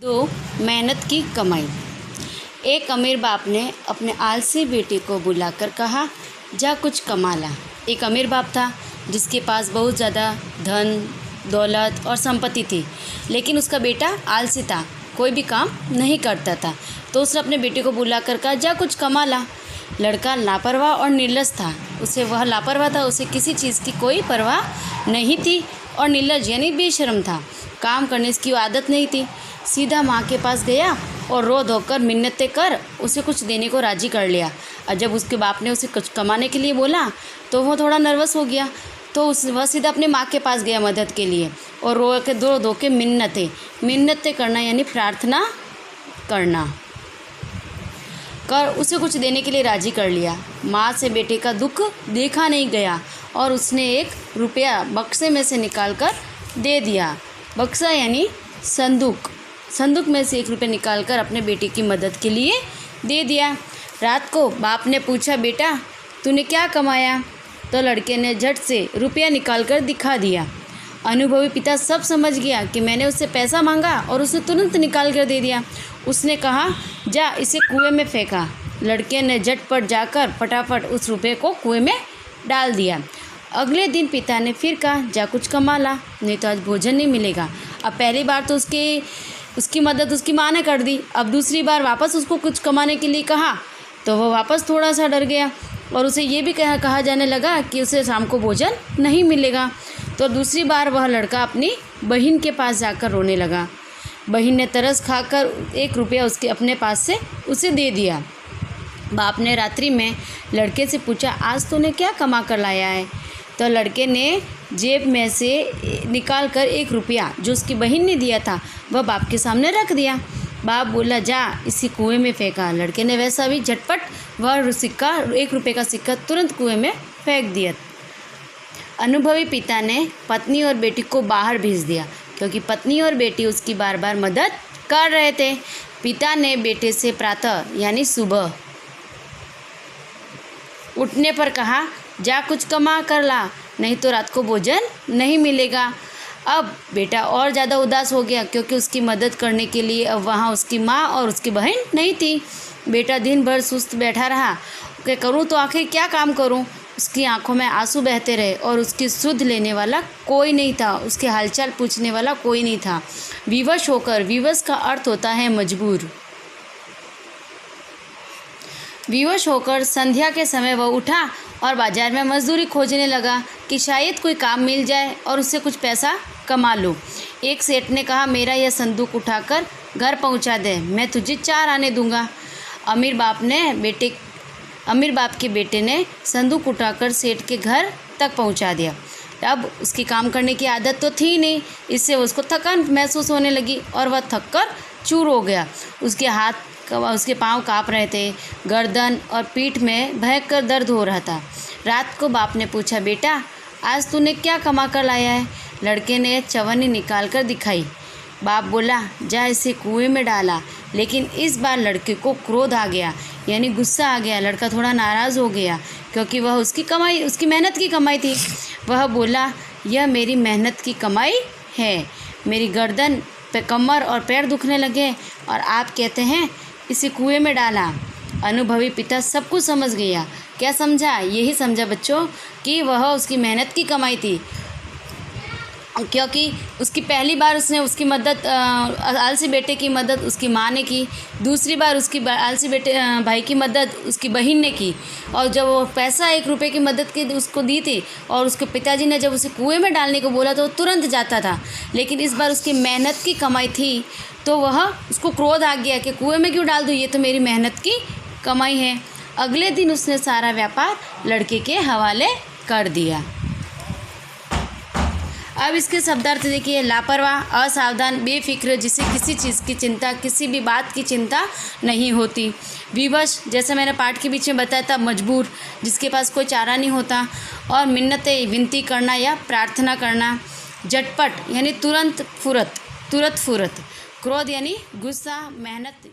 दो मेहनत की कमाई। एक अमीर बाप ने अपने आलसी बेटे को बुलाकर कहा, जा कुछ कमा ला। एक अमीर बाप था जिसके पास बहुत ज़्यादा धन दौलत और संपत्ति थी, लेकिन उसका बेटा आलसी था, कोई भी काम नहीं करता था। तो उसने अपने बेटे को बुलाकर कहा, जा कुछ कमा ला। लड़का लापरवाह और निर्लज था। वह लापरवाह था, उसे किसी चीज़ की कोई परवाह नहीं थी, और निर्लज यानी बेशर्म था। काम करने की आदत नहीं थी। सीधा माँ के पास गया और रो धोकर मिन्नतें कर उसे कुछ देने को राजी कर लिया। और जब उसके बाप ने उसे कुछ कमाने के लिए बोला तो वो थोड़ा नर्वस हो गया। तो वह सीधा अपने माँ के पास गया मदद के लिए, और रो धो के मिन्नतें करना यानी प्रार्थना करना कर उसे कुछ देने के लिए राजी कर लिया। माँ से बेटे का दुख देखा नहीं गया और उसने 1 रुपया बक्से में से निकाल कर दे दिया। बक्सा यानी संदूक में से 1 रुपया निकाल कर अपने बेटे की मदद के लिए दे दिया। रात को बाप ने पूछा, बेटा तूने क्या कमाया? तो लड़के ने झट से रुपया निकाल कर दिखा दिया। अनुभवी पिता सब समझ गया कि मैंने उससे पैसा मांगा और उसने तुरंत निकाल कर दे दिया। उसने कहा, जा इसे कुएं में फेंका। लड़के ने झटपट जाकर फटाफट उस रुपये को कुएं में डाल दिया। अगले दिन पिता ने फिर कहा, जा कुछ कमा ला, नहीं तो आज भोजन नहीं मिलेगा। अब पहली बार तो उसकी मदद उसकी माँ ने कर दी। अब दूसरी बार वापस उसको कुछ कमाने के लिए कहा तो वह वापस थोड़ा सा डर गया, और उसे ये भी कहा जाने लगा कि उसे शाम को भोजन नहीं मिलेगा। तो दूसरी बार वह लड़का अपनी बहन के पास जाकर रोने लगा। बहन ने तरस खाकर 1 रुपया अपने पास से उसे दे दिया। बाप ने रात्रि में लड़के से पूछा, आज तूने क्या कमा कर लाया है? तो लड़के ने जेब में से निकाल कर 1 रुपया जो उसकी बहन ने दिया था वह बाप के सामने रख दिया। बाप बोला, जा इसी कुएं में फेंका। लड़के ने वैसा भी झटपट वह 1 रुपये का सिक्का तुरंत कुएं में फेंक दिया। अनुभवी पिता ने पत्नी और बेटी को बाहर भेज दिया, क्योंकि पत्नी और बेटी उसकी बार बार मदद कर रहे थे। पिता ने बेटे से प्रातः यानी सुबह उठने पर कहा, जा कुछ कमा कर ला, नहीं तो रात को भोजन नहीं मिलेगा। अब बेटा और ज़्यादा उदास हो गया, क्योंकि उसकी मदद करने के लिए अब वहाँ उसकी माँ और उसकी बहन नहीं थी। बेटा दिन भर सुस्त बैठा रहा कि करूँ तो आखिर क्या काम करूँ। उसकी आंखों में आंसू बहते रहे और उसकी सुध लेने वाला कोई नहीं था, उसके हालचाल पूछने वाला कोई नहीं था। विवश का अर्थ होता है मजबूर। विवश होकर संध्या के समय वह उठा और बाजार में मजदूरी खोजने लगा कि शायद कोई काम मिल जाए और उससे कुछ पैसा कमा लूँ। एक सेठ ने कहा, मेरा यह संदूक उठाकर घर पहुंचा दे, मैं तुझे 4 आने दूंगा। अमीर बाप के बेटे ने संदूक उठाकर सेठ के घर तक पहुंचा दिया। अब उसकी काम करने की आदत तो थी नहीं, इससे उसको थकान महसूस होने लगी और वह थक कर चूर हो गया। उसके पाँव काँप रहे थे, गर्दन और पीठ में भयंकर दर्द हो रहा था। रात को बाप ने पूछा, बेटा आज तूने क्या कमा कर लाया है? लड़के ने चवन्नी निकाल कर दिखाई। बाप बोला, जा इसे कुएं में डाला। लेकिन इस बार लड़के को क्रोध आ गया, यानी गुस्सा आ गया। लड़का थोड़ा नाराज़ हो गया, क्योंकि वह उसकी मेहनत की कमाई थी। वह बोला, यह मेरी मेहनत की कमाई है, मेरी गर्दन पे कमर और पैर दुखने लगे और आप कहते हैं इसे कुएं में डाला। अनुभवी पिता सब कुछ समझ गया। क्या समझा? यही समझा बच्चों कि वह उसकी मेहनत की कमाई थी, क्योंकि उसकी पहली बार उसने उसकी मदद आलसी बेटे की मदद उसकी माँ ने की, दूसरी बार उसकी आलसी भाई की मदद उसकी बहन ने की, और जब वो पैसा 1 रुपये की मदद की उसको दी थी और उसके पिताजी ने जब उसे कुएं में डालने को बोला तो वो तुरंत जाता था। लेकिन इस बार उसकी मेहनत की कमाई थी, तो वह उसको क्रोध आ गया कि कुएं में क्यों डाल दूँ, ये तो मेरी मेहनत की कमाई है। अगले दिन उसने सारा व्यापार लड़के के हवाले कर दिया। अब इसके शब्दार्थ देखिए, लापरवाह, असावधान, बेफिक्र, जिसे किसी चीज़ की चिंता, किसी भी बात की चिंता नहीं होती। विवश, जैसे मैंने पाठ के बीच में बताया था, मजबूर, जिसके पास कोई चारा नहीं होता। और मिन्नतें, विनती करना या प्रार्थना करना। झटपट यानी तुरंत फुरत। क्रोध यानी गुस्सा, मेहनत